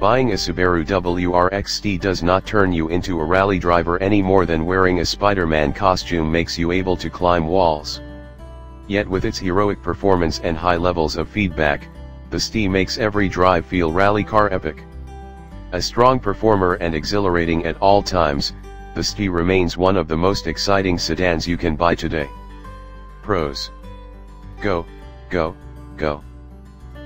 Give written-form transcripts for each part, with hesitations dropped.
Buying a Subaru WRX does not turn you into a rally driver any more than wearing a Spider-Man costume makes you able to climb walls. Yet with its heroic performance and high levels of feedback, the STI makes every drive feel rally car epic. A strong performer and exhilarating at all times, the STI remains one of the most exciting sedans you can buy today. Pros. Go, go, go.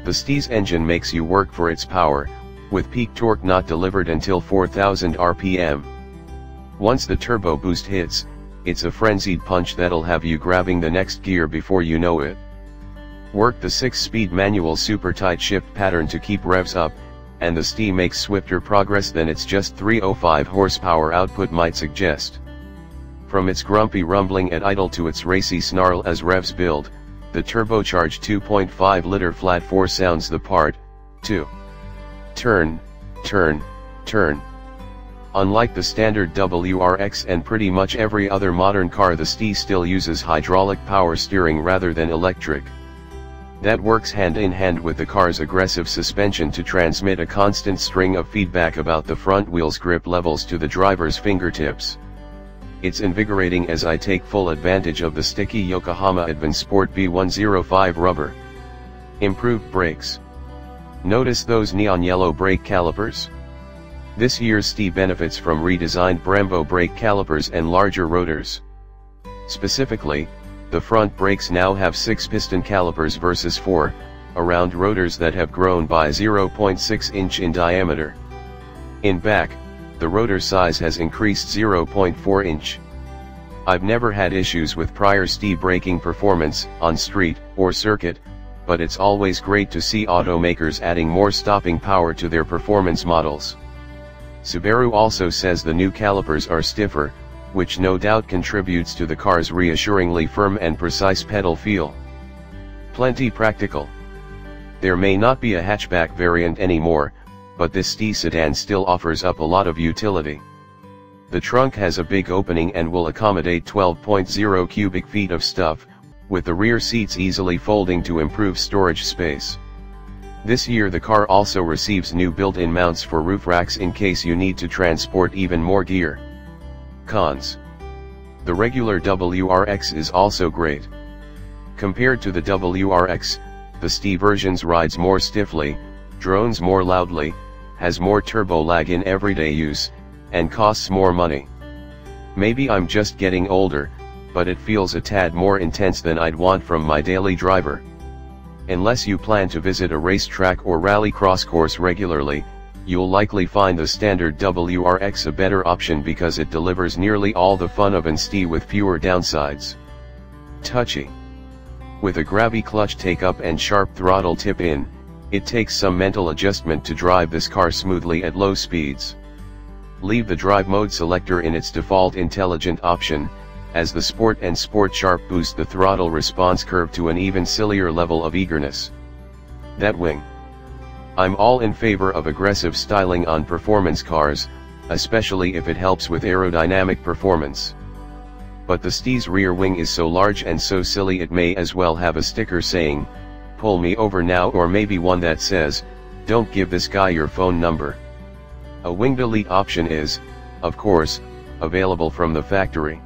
The STI's engine makes you work for its power, with peak torque not delivered until 4,000 RPM. Once the turbo boost hits, it's a frenzied punch that'll have you grabbing the next gear before you know it. Work the 6-speed manual super tight shift pattern to keep revs up, and the STI makes swifter progress than its just 305 horsepower output might suggest. From its grumpy rumbling at idle to its racy snarl as revs build, the turbocharged 2.5-liter flat 4 sounds the part, too. Turn, turn, turn. Unlike the standard WRX and pretty much every other modern car, the STI still uses hydraulic power steering rather than electric. That works hand in hand with the car's aggressive suspension to transmit a constant string of feedback about the front wheel's grip levels to the driver's fingertips. It's invigorating as I take full advantage of the sticky Yokohama Advan Sport B105 rubber. Improved brakes. Notice those neon yellow brake calipers? This year's STI benefits from redesigned Brembo brake calipers and larger rotors. Specifically, the front brakes now have 6-piston calipers versus 4, around rotors that have grown by 0.6 inch in diameter. In back, the rotor size has increased 0.4 inch. I've never had issues with prior STI braking performance, on street or circuit, but it's always great to see automakers adding more stopping power to their performance models. Subaru also says the new calipers are stiffer, which no doubt contributes to the car's reassuringly firm and precise pedal feel. Plenty practical. There may not be a hatchback variant anymore, but this STI sedan still offers up a lot of utility. The trunk has a big opening and will accommodate 12.0 cubic feet of stuff, with the rear seats easily folding to improve storage space. This year the car also receives new built-in mounts for roof racks in case you need to transport even more gear. Cons. The regular WRX is also great. Compared to the WRX, the STI versions rides more stiffly, drones more loudly, has more turbo lag in everyday use, and costs more money. Maybe I'm just getting older, but it feels a tad more intense than I'd want from my daily driver. Unless you plan to visit a racetrack or rallycross course regularly, you'll likely find the standard WRX a better option because it delivers nearly all the fun of an STI with fewer downsides. Touchy. With a grabby clutch take-up and sharp throttle tip-in, it takes some mental adjustment to drive this car smoothly at low speeds. Leave the drive mode selector in its default intelligent option, as the Sport and Sport Sharp boost the throttle response curve to an even sillier level of eagerness. That wing. I'm all in favor of aggressive styling on performance cars, especially if it helps with aerodynamic performance. But the STI's rear wing is so large and so silly it may as well have a sticker saying, "Pull me over now," or maybe one that says, "Don't give this guy your phone number." A wing delete option is, of course, available from the factory.